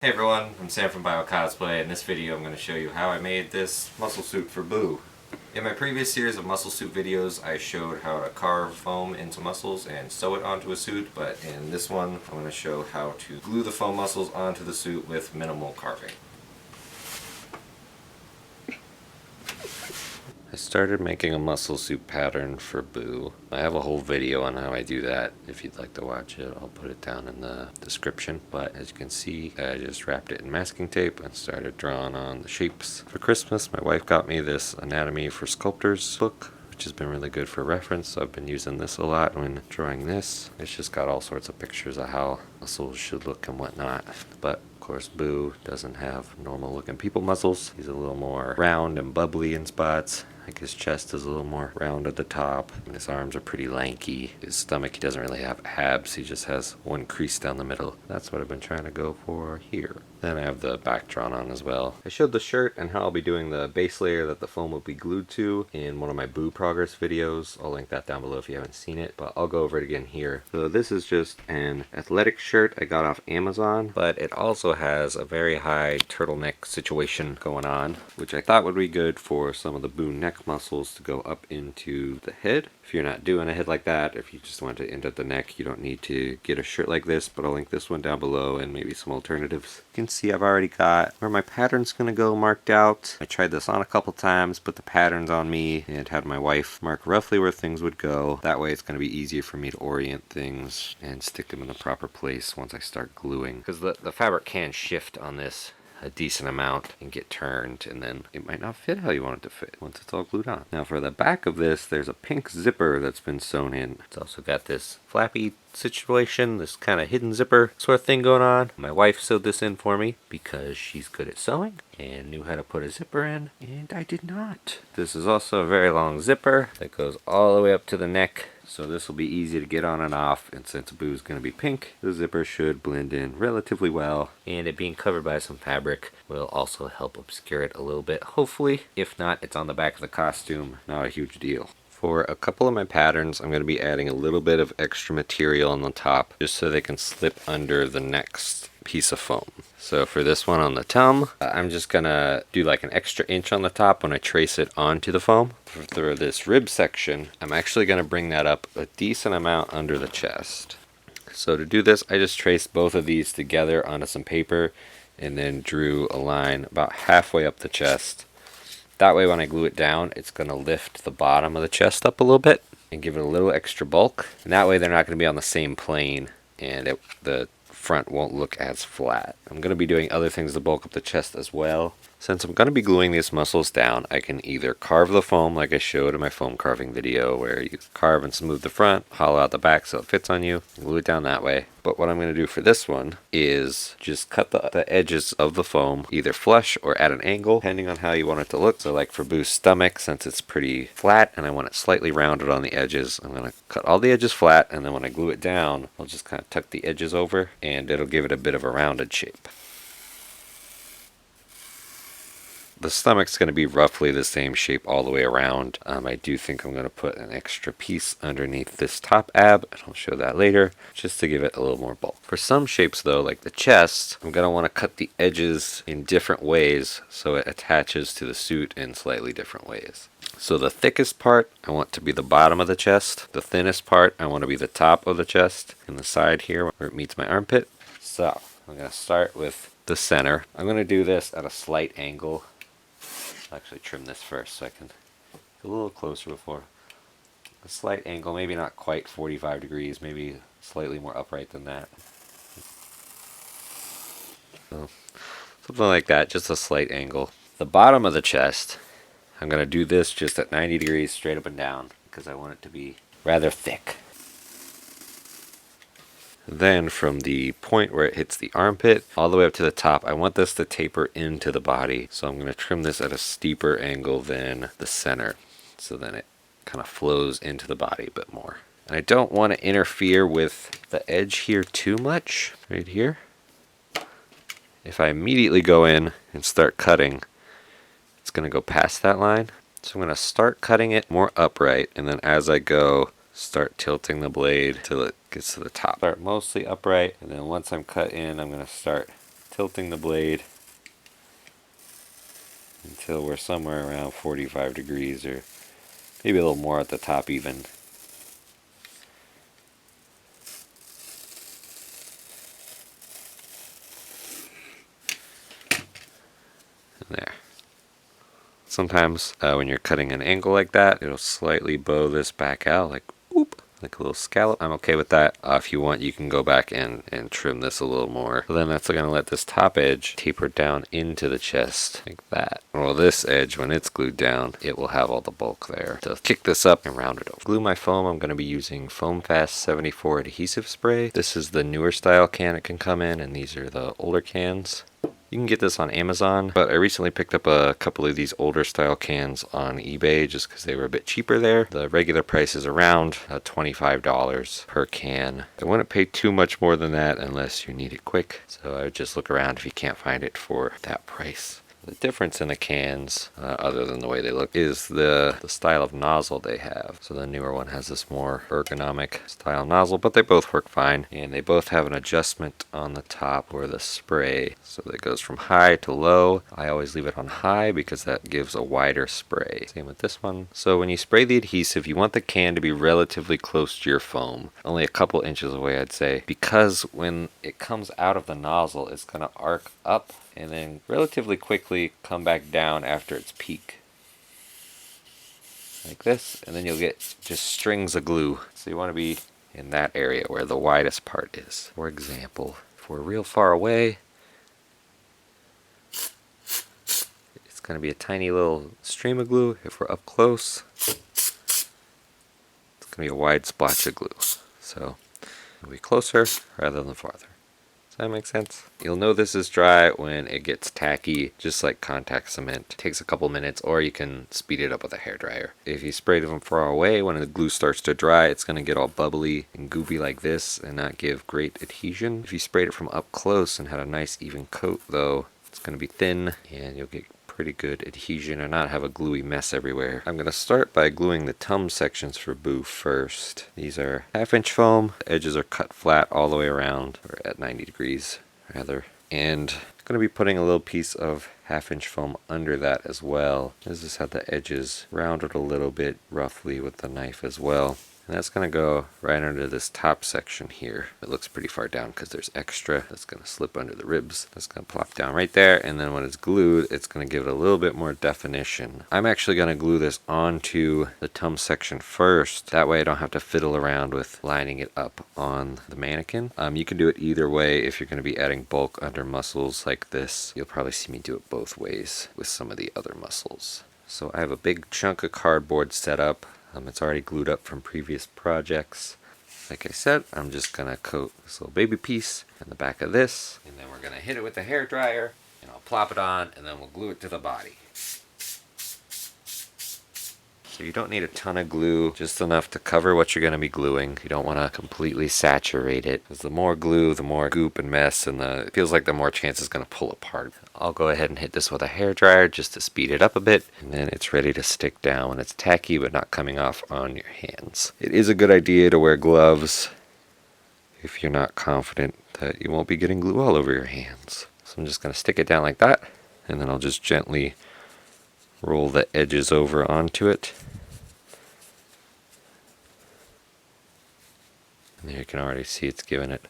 Hey everyone, I'm Sam from Bio Cosplay. In this video I'm going to show you how I made this muscle suit for Boo. In my previous series of muscle suit videos I showed how to carve foam into muscles and sew it onto a suit, but in this one I'm going to show how to glue the foam muscles onto the suit with minimal carving. I started making a muscle suit pattern for Boo. I have a whole video on how I do that. If you'd like to watch it, I'll put it down in the description. But as you can see, I just wrapped it in masking tape and started drawing on the shapes. For Christmas, my wife got me this Anatomy for Sculptors book, which has been really good for reference, so I've been using this a lot when drawing this. It's just got all sorts of pictures of how muscles should look and whatnot. But of course, Boo doesn't have normal looking people muscles. He's a little more round and bubbly in spots. Like his chest is a little more round at the top, and his arms are pretty lanky. His stomach, he doesn't really have abs, he just has one crease down the middle. That's what I've been trying to go for here. Then I have the back drawn on as well. I showed the shirt and how I'll be doing the base layer that the foam will be glued to in one of my Boo progress videos. I'll link that down below if you haven't seen it, but I'll go over it again here. So this is just an athletic shirt I got off Amazon, but it also has a very high turtleneck situation going on, which I thought would be good for some of the Boo neck muscles to go up into the head. If you're not doing a head like that, if you just want to end at the neck, you don't need to get a shirt like this, but I'll link this one down below and maybe some alternatives. You can see I've already got where my pattern's gonna go marked out. I tried this on a couple times, put the patterns on me, and had my wife mark roughly where things would go. That way it's gonna be easier for me to orient things and stick them in the proper place once I start gluing. Because the fabric can shift on this a decent amount and get turned, and then it might not fit how you want it to fit once it's all glued on. Now for the back of this, there's a pink zipper that's been sewn in. It's also got this flappy situation, this kind of hidden zipper sort of thing going on. My wife sewed this in for me because she's good at sewing and knew how to put a zipper in, and I did not. This is also a very long zipper that goes all the way up to the neck. So this will be easy to get on and off, and since Boo's going to be pink, the zipper should blend in relatively well, and it being covered by some fabric will also help obscure it a little bit, hopefully. If not, it's on the back of the costume, not a huge deal. For a couple of my patterns, I'm going to be adding a little bit of extra material on the top, just so they can slip under the next piece of foam. So for this one on the tum, I'm just gonna do like an extra inch on the top when I trace it onto the foam. For this rib section, I'm actually gonna bring that up a decent amount under the chest. So to do this, I just traced both of these together onto some paper and then drew a line about halfway up the chest. That way when I glue it down, it's gonna lift the bottom of the chest up a little bit and give it a little extra bulk. And that way they're not gonna be on the same plane, and the front won't look as flat. I'm going to be doing other things to bulk up the chest as well. Since I'm going to be gluing these muscles down, I can either carve the foam like I showed in my foam carving video, where you carve and smooth the front, hollow out the back so it fits on you, and glue it down that way. But what I'm going to do for this one is just cut the edges of the foam either flush or at an angle, depending on how you want it to look. So like for Boo's stomach, since it's pretty flat and I want it slightly rounded on the edges, I'm going to cut all the edges flat, and then when I glue it down, I'll just kind of tuck the edges over, and it'll give it a bit of a rounded shape. The stomach's going to be roughly the same shape all the way around. I do think I'm going to put an extra piece underneath this top ab, and I'll show that later, just to give it a little more bulk. For some shapes though, like the chest, I'm going to want to cut the edges in different ways so it attaches to the suit in slightly different ways. So the thickest part I want to be the bottom of the chest. The thinnest part I want to be the top of the chest, and the side here where it meets my armpit. So I'm going to start with the center. I'm going to do this at a slight angle. I'll actually trim this first so I can get a little closer before. A slight angle, maybe not quite 45 degrees, maybe slightly more upright than that. So, something like that, just a slight angle. The bottom of the chest, I'm going to do this just at 90 degrees straight up and down because I want it to be rather thick. Then from the point where it hits the armpit all the way up to the top, I want this to taper into the body. So I'm going to trim this at a steeper angle than the center. So then it kind of flows into the body a bit more. And I don't want to interfere with the edge here too much, right here. If I immediately go in and start cutting, it's going to go past that line. So I'm going to start cutting it more upright, and then as I go, start tilting the blade till it gets to the top. Start mostly upright, and then once I'm cut in, I'm going to start tilting the blade until we're somewhere around 45 degrees, or maybe a little more at the top even. And there. Sometimes when you're cutting an angle like that, it'll slightly bow this back out, like whoop, like a little scallop. I'm okay with that. If you want, you can go back and trim this a little more. So then that's going to let this top edge taper down into the chest like that. Well, this edge, when it's glued down, it will have all the bulk there. To kick this up and round it over. Glue my foam, I'm going to be using Foam Fast 74 adhesive spray. This is the newer style can it can come in, and these are the older cans. You can get this on Amazon, but I recently picked up a couple of these older style cans on eBay just because they were a bit cheaper there. The regular price is around $25 per can. I wouldn't pay too much more than that unless you need it quick, so I would just look around if you can't find it for that price. The difference in the cans, other than the way they look, is the style of nozzle they have. So the newer one has this more ergonomic style nozzle, but they both work fine. And they both have an adjustment on the top or the spray. So that goes from high to low. I always leave it on high because that gives a wider spray. Same with this one. So when you spray the adhesive, you want the can to be relatively close to your foam. Only a couple inches away, I'd say. Because when it comes out of the nozzle, it's going to arc up and then relatively quickly come back down after its peak. Like this, and then you'll get just strings of glue. So you want to be in that area where the widest part is. For example, if we're real far away, it's going to be a tiny little stream of glue. If we're up close, it's going to be a wide splotch of glue. So it'll be closer rather than farther. That makes sense. You'll know this is dry when it gets tacky, just like contact cement. It takes a couple minutes, or you can speed it up with a hairdryer. If you spray it from far away, when the glue starts to dry, it's going to get all bubbly and goopy like this and not give great adhesion. If you sprayed it from up close and had a nice even coat though, it's going to be thin and you'll get pretty good adhesion and not have a gluey mess everywhere. I'm going to start by gluing the tum sections for Boo first. These are 1/2-inch foam. The edges are cut flat all the way around, or at 90 degrees rather. And I'm going to be putting a little piece of 1/2-inch foam under that as well. This is how the edges rounded a little bit roughly with the knife as well. And that's going to go right under this top section here. It looks pretty far down because there's extra. That's going to slip under the ribs. That's going to plop down right there. And then when it's glued, it's going to give it a little bit more definition. I'm actually going to glue this onto the tum section first. That way I don't have to fiddle around with lining it up on the mannequin. You can do it either way. If you're going to be adding bulk under muscles like this, you'll probably see me do it both ways with some of the other muscles. So I have a big chunk of cardboard set up. It's already glued up from previous projects. Like I said, I'm just going to coat this little baby piece in the back of this, and then we're going to hit it with the hairdryer, and I'll plop it on, and then we'll glue it to the body. So you don't need a ton of glue, just enough to cover what you're going to be gluing. You don't want to completely saturate it, because the more glue, the more goop and mess, and it feels like the more chance it's going to pull apart. I'll go ahead and hit this with a hairdryer just to speed it up a bit, and then it's ready to stick down when it's tacky but not coming off on your hands. It is a good idea to wear gloves if you're not confident that you won't be getting glue all over your hands. So I'm just going to stick it down like that, and then I'll just gently roll the edges over onto it. And there you can already see it's giving it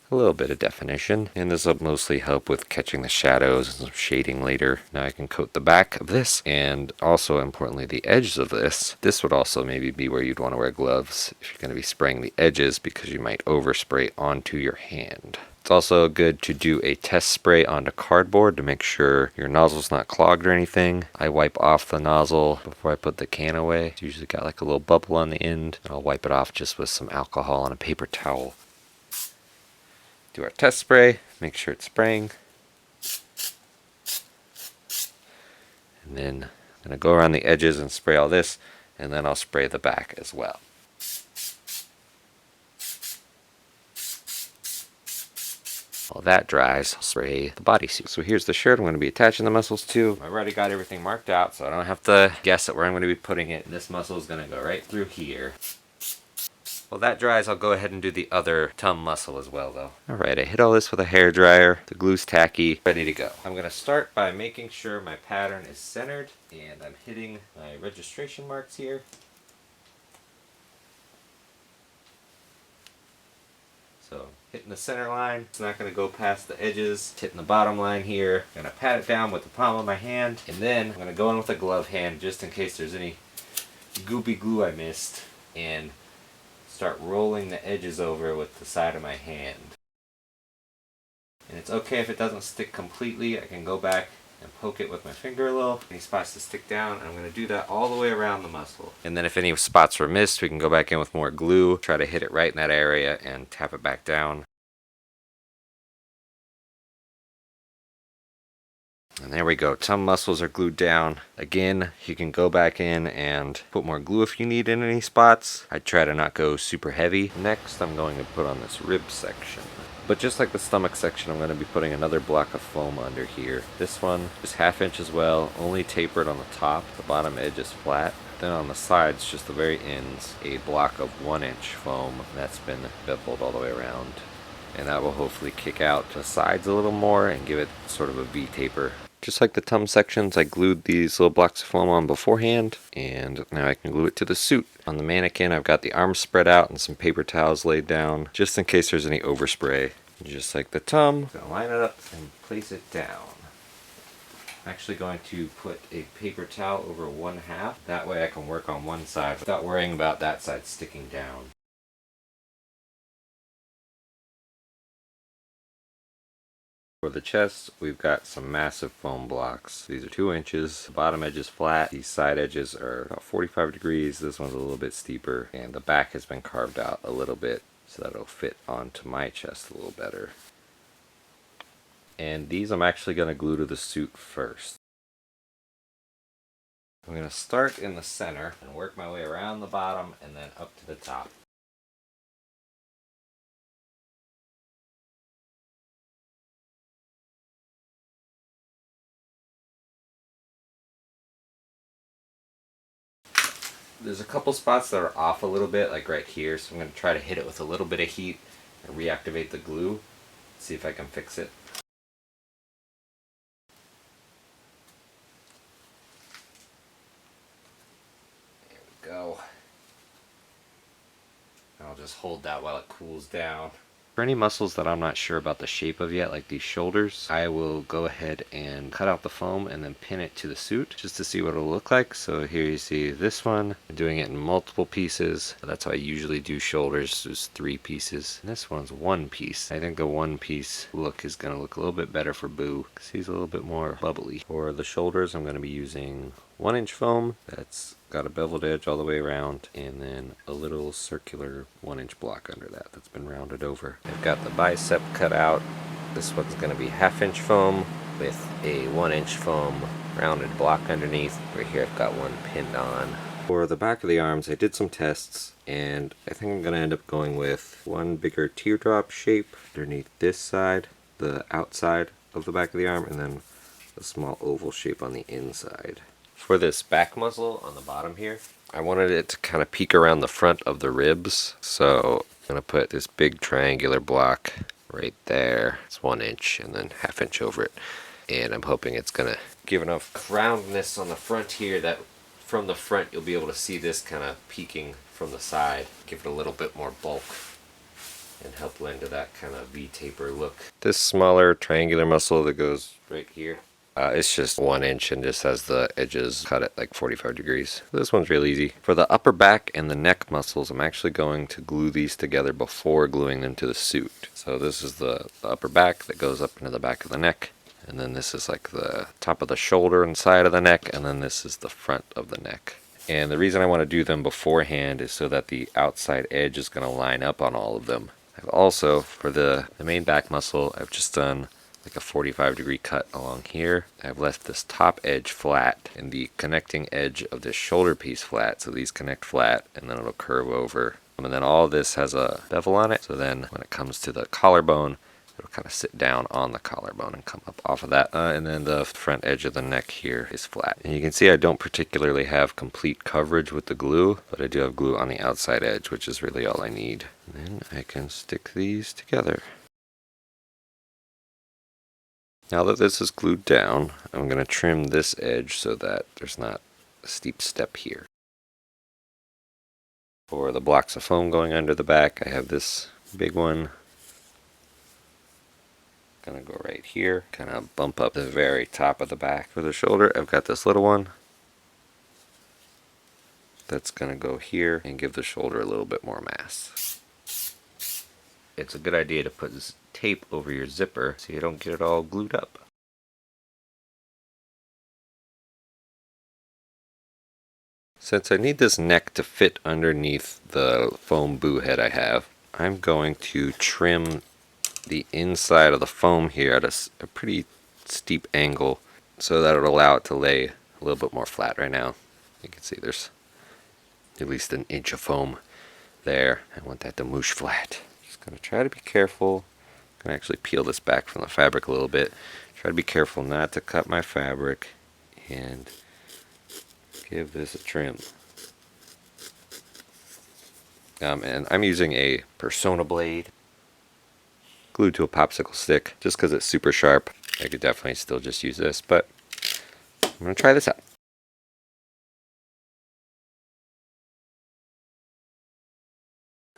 a little bit of definition, and this will mostly help with catching the shadows and some shading later. Now I can coat the back of this, and also importantly the edges of this. This would also maybe be where you'd want to wear gloves if you're going to be spraying the edges, because you might overspray onto your hand. It's also good to do a test spray onto cardboard to make sure your nozzle's not clogged or anything. I wipe off the nozzle before I put the can away. It's usually got like a little bubble on the end. I'll wipe it off just with some alcohol and a paper towel. Do our test spray, make sure it's spraying. And then I'm going to go around the edges and spray all this, and then I'll spray the back as well. While that dries, I'll spray the bodysuit. So here's the shirt I'm going to be attaching the muscles to. I've already got everything marked out, so I don't have to guess at where I'm going to be putting it. This muscle is going to go right through here. While that dries, I'll go ahead and do the other tum muscle as well though. Alright, I hit all this with a hair dryer. The glue's tacky, ready to go. I'm going to start by making sure my pattern is centered, and I'm hitting my registration marks here. So hitting the center line, it's not going to go past the edges. Hitting the bottom line here. I'm going to pat it down with the palm of my hand, and then I'm going to go in with a glove hand just in case there's any goopy glue I missed, and start rolling the edges over with the side of my hand. And it's okay if it doesn't stick completely. I can go back and poke it with my finger a little. Any spots to stick down, I'm going to do that all the way around the muscle. And then if any spots were missed, we can go back in with more glue, try to hit it right in that area and tap it back down. And there we go, tum muscles are glued down. Again, you can go back in and put more glue if you need in any spots. I try to not go super heavy. Next, I'm going to put on this rib section. But just like the stomach section, I'm going to be putting another block of foam under here. This one is 1/2 inch as well, only tapered on the top. The bottom edge is flat. Then on the sides, just the very ends, a block of 1 inch foam that's been beveled all the way around. And that will hopefully kick out the sides a little more and give it sort of a V taper. Just like the tum sections, I glued these little blocks of foam on beforehand, and now I can glue it to the suit. On the mannequin, I've got the arms spread out and some paper towels laid down, just in case there's any overspray. Just like the tum, I'm gonna line it up and place it down. I'm actually going to put a paper towel over 1/2. That way I can work on one side without worrying about that side sticking down. For the chest, we've got some massive foam blocks. These are 2 inches. The bottom edge is flat. These side edges are about 45 degrees. This one's a little bit steeper. And the back has been carved out a little bit so that it'll fit onto my chest a little better. And these I'm actually going to glue to the suit first. I'm going to start in the center and work my way around the bottom and then up to the top. There's a couple spots that are off a little bit, like right here, so I'm going to try to hit it with a little bit of heat and reactivate the glue, see if I can fix it. There we go. I'll just hold that while it cools down. For any muscles that I'm not sure about the shape of yet, like these shoulders, I will go ahead and cut out the foam and then pin it to the suit just to see what it'll look like. So here you see this one. I'm doing it in multiple pieces. That's how I usually do shoulders. There's 3 pieces. And this one's 1 piece. I think the 1 piece look is going to look a little bit better for Boo because he's a little bit more bubbly. For the shoulders, I'm going to be using 1 inch foam that's got a beveled edge all the way around, and then a little circular 1 inch block under that that's been rounded over. I've got the bicep cut out. This one's going to be 1/2 inch foam with a 1 inch foam rounded block underneath. Right here I've got one pinned on. For the back of the arms, I did some tests, and I think I'm going to end up going with one bigger teardrop shape underneath this side, the outside of the back of the arm, and then a small oval shape on the inside. For this back muscle on the bottom here, I wanted it to kind of peek around the front of the ribs, so I'm going to put this big triangular block right there. It's 1 inch and then 1/2 inch over it, and I'm hoping it's going to give enough roundness on the front here that from the front you'll be able to see this kind of peeking from the side, give it a little bit more bulk and help lend to that kind of V-taper look. This smaller triangular muscle that goes right here, it's just 1 inch and just has the edges cut at like 45 degrees. This one's real easy. For the upper back and the neck muscles, I'm actually going to glue these together before gluing them to the suit. So this is the upper back that goes up into the back of the neck, and then this is like the top of the shoulder and side of the neck, and then this is the front of the neck. And the reason I want to do them beforehand is so that the outside edge is going to line up on all of them. I've also, for the main back muscle, I've just done like a 45-degree cut along here. I've left this top edge flat and the connecting edge of this shoulder piece flat, so these connect flat and then it'll curve over. And then all this has a bevel on it, so then when it comes to the collarbone, It'll kind of sit down on the collarbone and come up off of that. And then the front edge of the neck here is flat. And you can see I don't particularly have complete coverage with the glue, but I do have glue on the outside edge, which is really all I need. And then I can stick these together. Now that this is glued down, I'm going to trim this edge so that there's not a steep step here. For the blocks of foam going under the back, I have this big one. Gonna go right here, kind of bump up the very top of the back. For the shoulder, I've got this little one. That's gonna go here and give the shoulder a little bit more mass. It's a good idea to put this tape over your zipper so you don't get it all glued up. Since I need this neck to fit underneath the foam boo head I have, I'm going to trim the inside of the foam here at a pretty steep angle so that it'll allow it to lay a little bit more flat. Right now you can see there's at least an inch of foam there. I want that to moosh flat. Just gonna try to be careful. I'm gonna actually peel this back from the fabric a little bit. Try to be careful not to cut my fabric and give this a trim. And I'm using a Persona blade glued to a popsicle stick just because it's super sharp. I could definitely still just use this, but I'm going to try this out.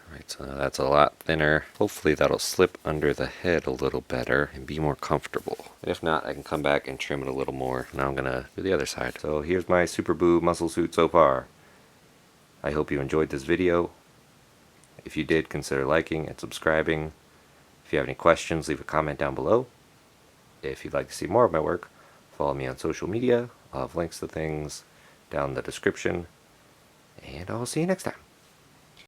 Alright, so now that's a lot thinner. Hopefully that'll slip under the head a little better and be more comfortable. If not, I can come back and trim it a little more. Now I'm going to do the other side. So here's my Super Boo muscle suit so far. I hope you enjoyed this video. If you did, consider liking and subscribing. If you have any questions, leave a comment down below. If you'd like to see more of my work, follow me on social media. I'll have links to things down in the description. And I'll see you next time.